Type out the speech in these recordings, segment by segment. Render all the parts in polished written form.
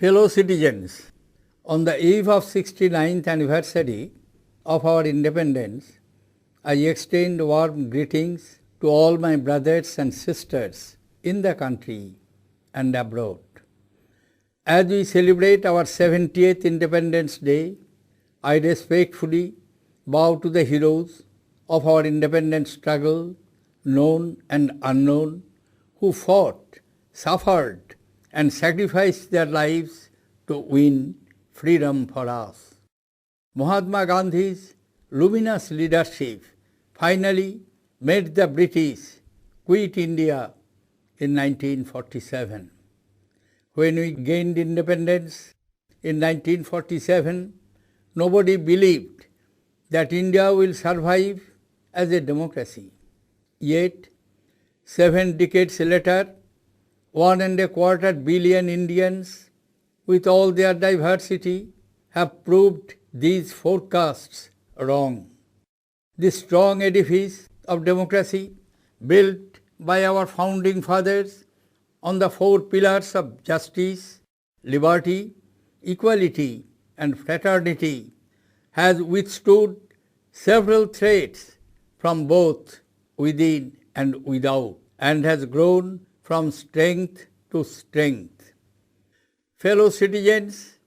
Fellow citizens, on the eve of 69th anniversary of our independence, I extend warm greetings to all my brothers and sisters in the country and abroad. As we celebrate our 70th Independence Day, I respectfully bow to the heroes of our independence struggle, known and unknown, who fought, suffered, and sacrificed their lives to win freedom for us. Mahatma Gandhi's luminous leadership finally made the British quit India in 1947. When we gained independence in 1947, nobody believed that India will survive as a democracy. Yet, 7 decades later, 1.25 billion Indians, with all their diversity, have proved these forecasts wrong. The strong edifice of democracy, built by our founding fathers on the 4 pillars of justice, liberty, equality, and fraternity, has withstood several threats from both within and without, and has grown from strength to strength. Fellow citizens,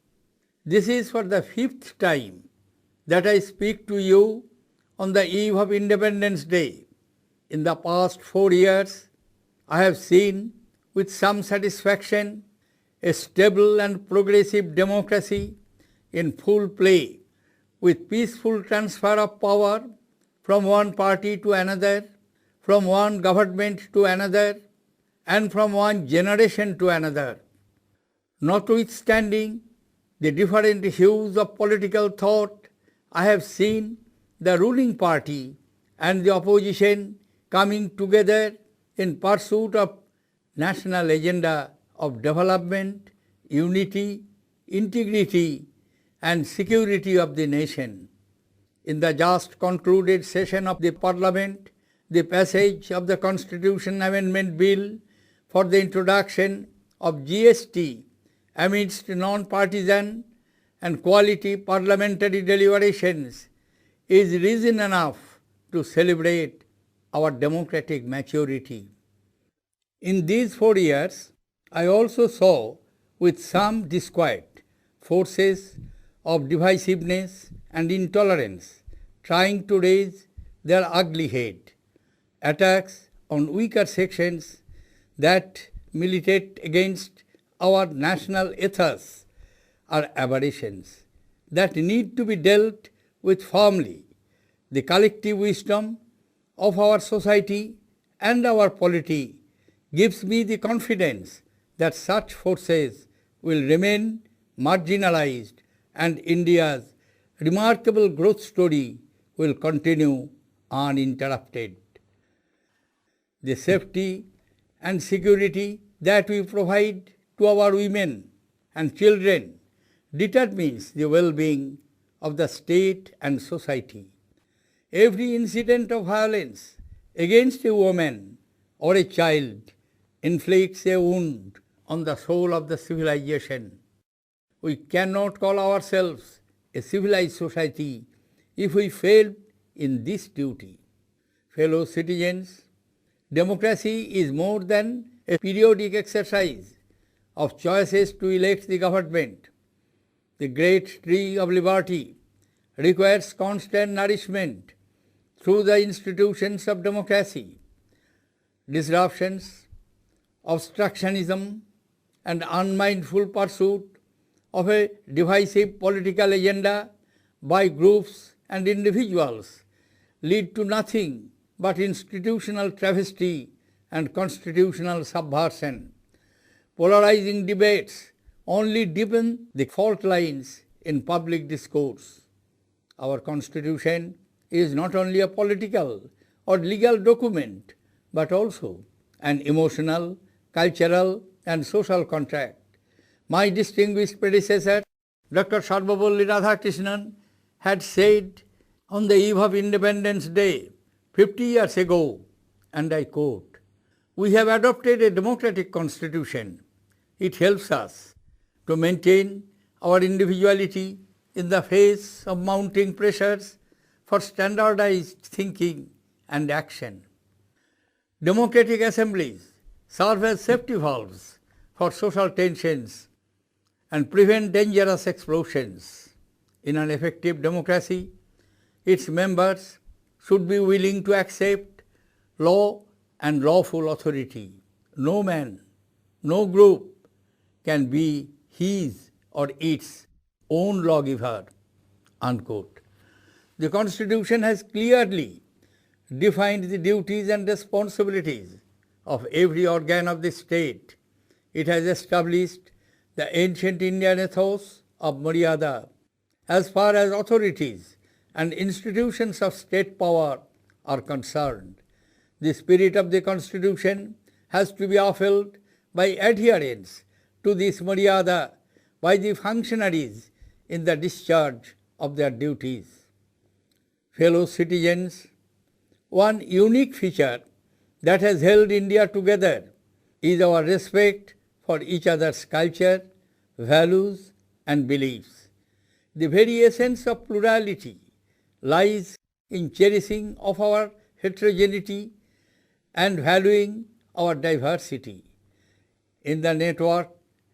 this is for the 5th time that I speak to you on the eve of Independence Day. In the past 4 years, I have seen with some satisfaction a stable and progressive democracy in full play, with peaceful transfer of power from one party to another, from one government to another, and from one generation to another. Notwithstanding the different hues of political thought, I have seen the ruling party and the opposition coming together in pursuit of national agenda of development, unity, integrity, and security of the nation. In the just concluded session of the Parliament, the passage of the Constitution Amendment Bill for the introduction of GST amidst non-partisan and quality parliamentary deliberations is reason enough to celebrate our democratic maturity. In these 4 years, I also saw with some disquiet forces of divisiveness and intolerance trying to raise their ugly head. Attacks on weaker sections that militate against our national ethos are aberrations that need to be dealt with firmly. The collective wisdom of our society and our polity gives me the confidence that such forces will remain marginalized and India's remarkable growth story will continue uninterrupted. The safety and security that we provide to our women and children determines the well-being of the state and society. Every incident of violence against a woman or a child inflicts a wound on the soul of the civilization. We cannot call ourselves a civilized society if we fail in this duty. Fellow citizens, democracy is more than a periodic exercise of choices to elect the government. The great tree of liberty requires constant nourishment through the institutions of democracy. Disruptions, obstructionism, and unmindful pursuit of a divisive political agenda by groups and individuals lead to nothing but institutional travesty and constitutional subversion. Polarizing debates only deepen the fault lines in public discourse. Our Constitution is not only a political or legal document, but also an emotional, cultural, and social contract. My distinguished predecessor, Dr. Sarvapalli Radhakrishnan, had said on the eve of Independence Day 50 years ago, and I quote, "We have adopted a democratic constitution. It helps us to maintain our individuality in the face of mounting pressures for standardized thinking and action. Democratic assemblies serve as safety valves for social tensions and prevent dangerous explosions. In an effective democracy, its members should be willing to accept law and lawful authority. No man, no group can be his or its own lawgiver." Unquote. The Constitution has clearly defined the duties and responsibilities of every organ of the state. It has established the ancient Indian ethos of Maryada as far as authorities and institutions of state power are concerned. The spirit of the Constitution has to be upheld by adherence to this Maryada by the functionaries in the discharge of their duties. Fellow citizens, one unique feature that has held India together is our respect for each other's culture, values, and beliefs. The very essence of plurality lies in cherishing of our heterogeneity and valuing our diversity. In the network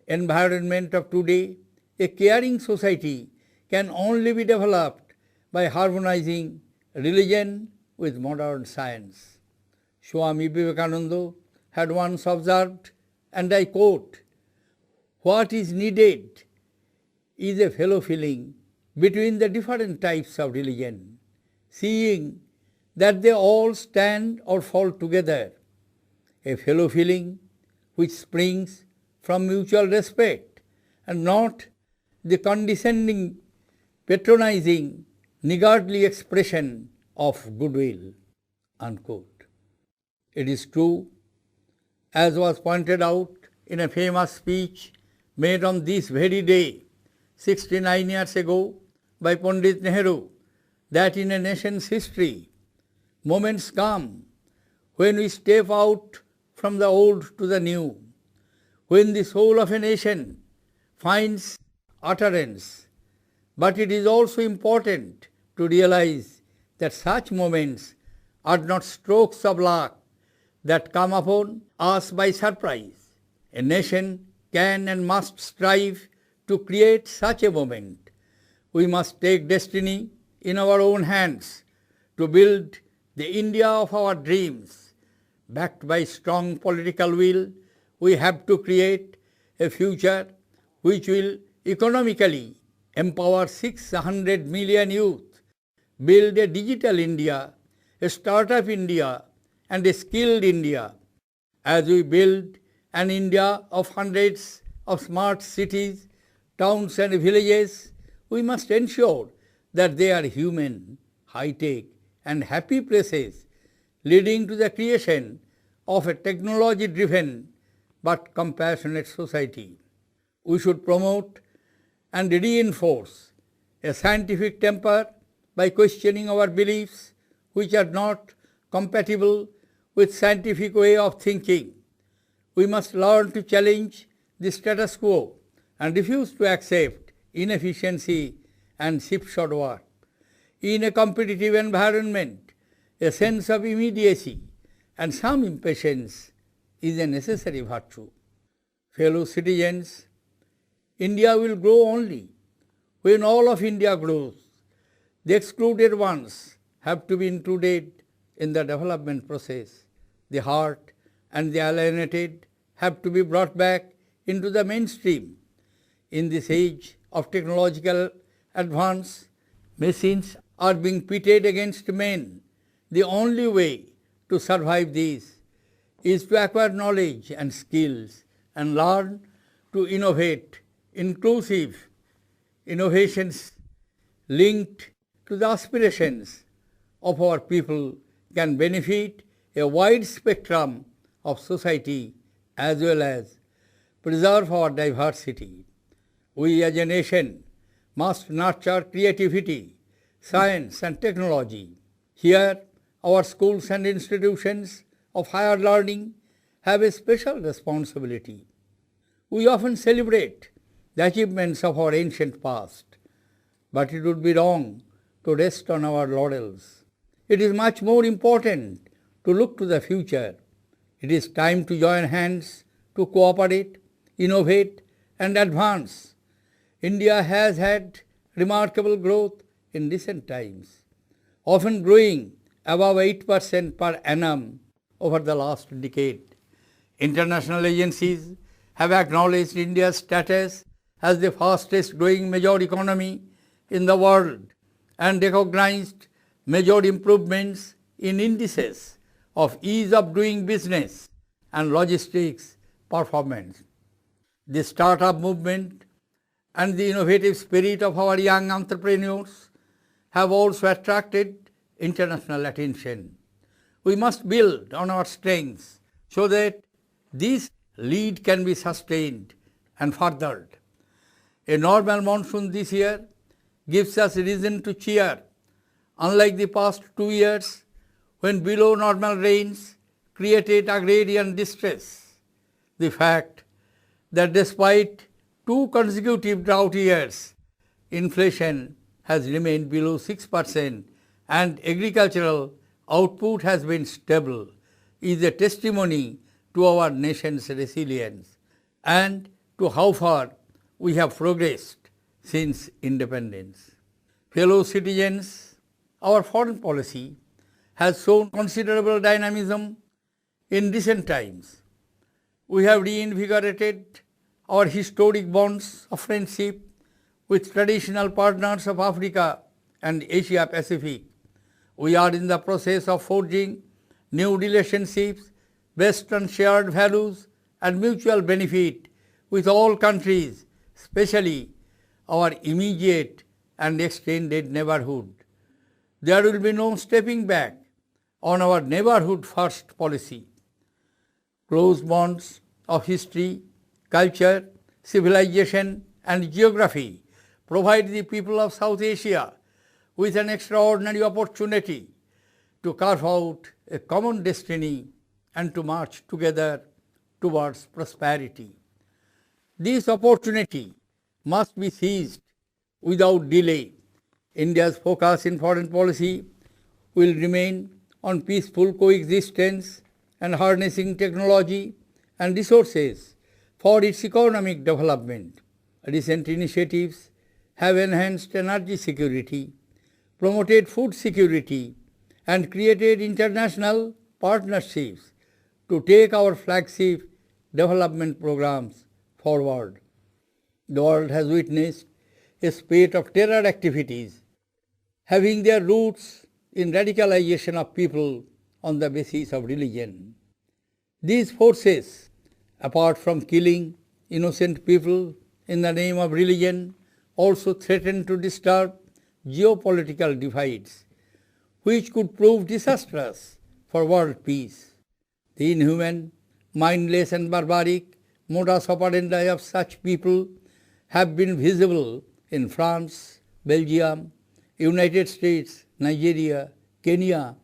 environment of today, a caring society can only be developed by harmonizing religion with modern science. Swami Vivekananda had once observed, and I quote, "What is needed is a fellow feeling between the different types of religion, seeing that they all stand or fall together, a fellow feeling which springs from mutual respect and not the condescending, patronizing, niggardly expression of goodwill." Unquote. It is true, as was pointed out in a famous speech made on this very day, 69 years ago, by Pandit Nehru, that in a nation's history, moments come when we step out from the old to the new, when the soul of a nation finds utterance. But it is also important to realize that such moments are not strokes of luck that come upon us by surprise. A nation can and must strive to create such a moment. We must take destiny in our own hands to build the India of our dreams. Backed by strong political will, we have to create a future which will economically empower 600 million youth, build a digital India, a startup India, and a skilled India. As we build an India of hundreds of smart cities, towns and villages, we must ensure that they are human, high-tech, and happy places, leading to the creation of a technology-driven but compassionate society. We should promote and reinforce a scientific temper by questioning our beliefs which are not compatible with scientific way of thinking. We must learn to challenge the status quo and refuse to accept inefficiency and slipshod work. In a competitive environment, a sense of immediacy and some impatience is a necessary virtue. Fellow citizens, India will grow only when all of India grows. The excluded ones have to be included in the development process. The heart and the alienated have to be brought back into the mainstream. In this age of technological advance, machines are being pitted against men. The only way to survive this is to acquire knowledge and skills and learn to innovate. Inclusive innovations linked to the aspirations of our people can benefit a wide spectrum of society as well as preserve our diversity. We as a nation must nurture creativity, science and technology. Here, our schools and institutions of higher learning have a special responsibility. We often celebrate the achievements of our ancient past. But it would be wrong to rest on our laurels. It is much more important to look to the future. It is time to join hands, to cooperate, innovate, and advance. India has had remarkable growth in recent times, often growing above 8% per annum over the last decade. International agencies have acknowledged India's status as the fastest growing major economy in the world and recognized major improvements in indices of ease of doing business and logistics performance. The startup movement and the innovative spirit of our young entrepreneurs have also attracted international attention. We must build on our strengths so that this lead can be sustained and furthered. A normal monsoon this year gives us reason to cheer, unlike the past 2 years when below normal rains created agrarian distress. The fact that despite 2 consecutive drought years, inflation has remained below 6% and agricultural output has been stable is a testimony to our nation's resilience and to how far we have progressed since independence. Fellow citizens, our foreign policy has shown considerable dynamism in recent times. We have reinvigorated our historic bonds of friendship with traditional partners of Africa and Asia Pacific. We are in the process of forging new relationships based on shared values and mutual benefit with all countries, especially our immediate and extended neighborhood. There will be no stepping back on our neighborhood first policy. Close bonds of history, culture, civilization, and geography provide the people of South Asia with an extraordinary opportunity to carve out a common destiny and to march together towards prosperity. This opportunity must be seized without delay. India's focus in foreign policy will remain on peaceful coexistence and harnessing technology and resources for its economic development. Recent initiatives have enhanced energy security, promoted food security, and created international partnerships to take our flagship development programs forward. The world has witnessed a spate of terror activities having their roots in radicalization of people on the basis of religion. These forces, apart from killing innocent people in the name of religion, also threaten to disturb geopolitical divides, which could prove disastrous for world peace. The inhuman, mindless and barbaric modus operandi of such people have been visible in France, Belgium, United States, Nigeria, Kenya,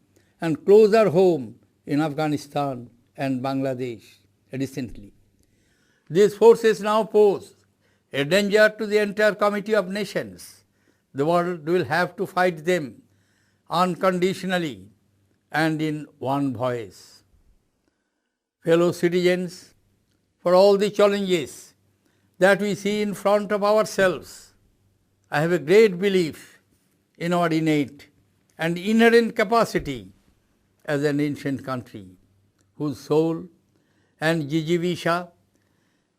and closer home in Afghanistan and Bangladesh recently. These forces now pose a danger to the entire community of nations. The world will have to fight them unconditionally and in one voice. Fellow citizens, for all the challenges that we see in front of ourselves, I have a great belief in our innate and inherent capacity as an ancient country, whose soul and jijivisha,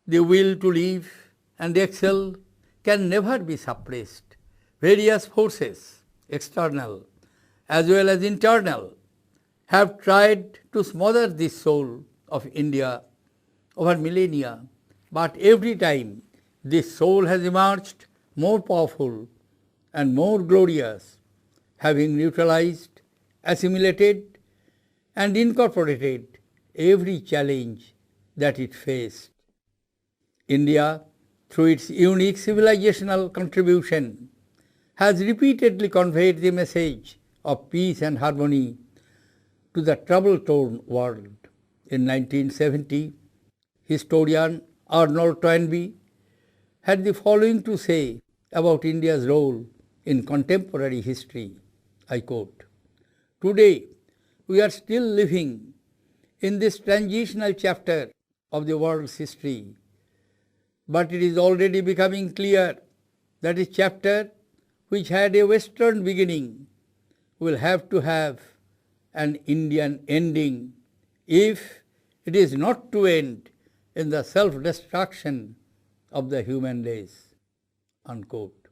the will to live and excel, can never be suppressed. Various forces, external as well as internal, have tried to smother this soul of India over millennia, but every time this soul has emerged more powerful and more glorious, having neutralized, assimilated, and incorporated every challenge that it faced. India, through its unique civilizational contribution, has repeatedly conveyed the message of peace and harmony to the trouble-torn world. In 1970, historian Arnold Toynbee had the following to say about India's role in contemporary history. I quote, "Today, we are still living in this transitional chapter of the world's history, but it is already becoming clear that a chapter which had a Western beginning will have to have an Indian ending if it is not to end in the self-destruction of the human race." Unquote.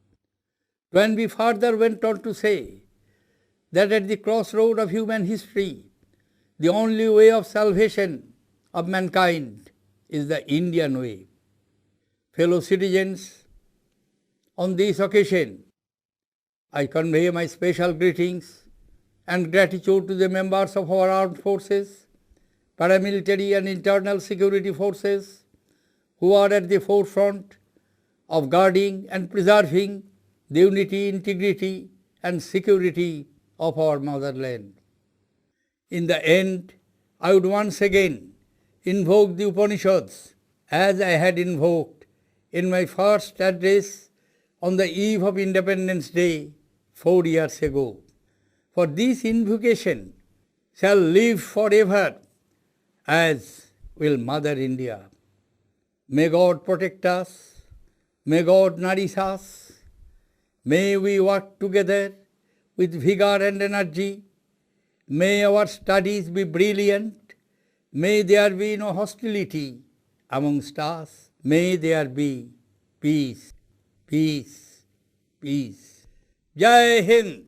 Toynbee further went on to say that at the crossroad of human history, the only way of salvation of mankind is the Indian way. Fellow citizens, on this occasion, I convey my special greetings and gratitude to the members of our armed forces, paramilitary and internal security forces, who are at the forefront of guarding and preserving the unity, integrity, and security of our motherland. In the end, I would once again invoke the Upanishads as I had invoked in my first address on the eve of Independence Day 4 years ago. For this invocation shall live forever, as will Mother India. May God protect us, may God nourish us, may we work together with vigor and energy, may our studies be brilliant, may there be no hostility amongst us, may there be peace, peace, peace. Jai Hind!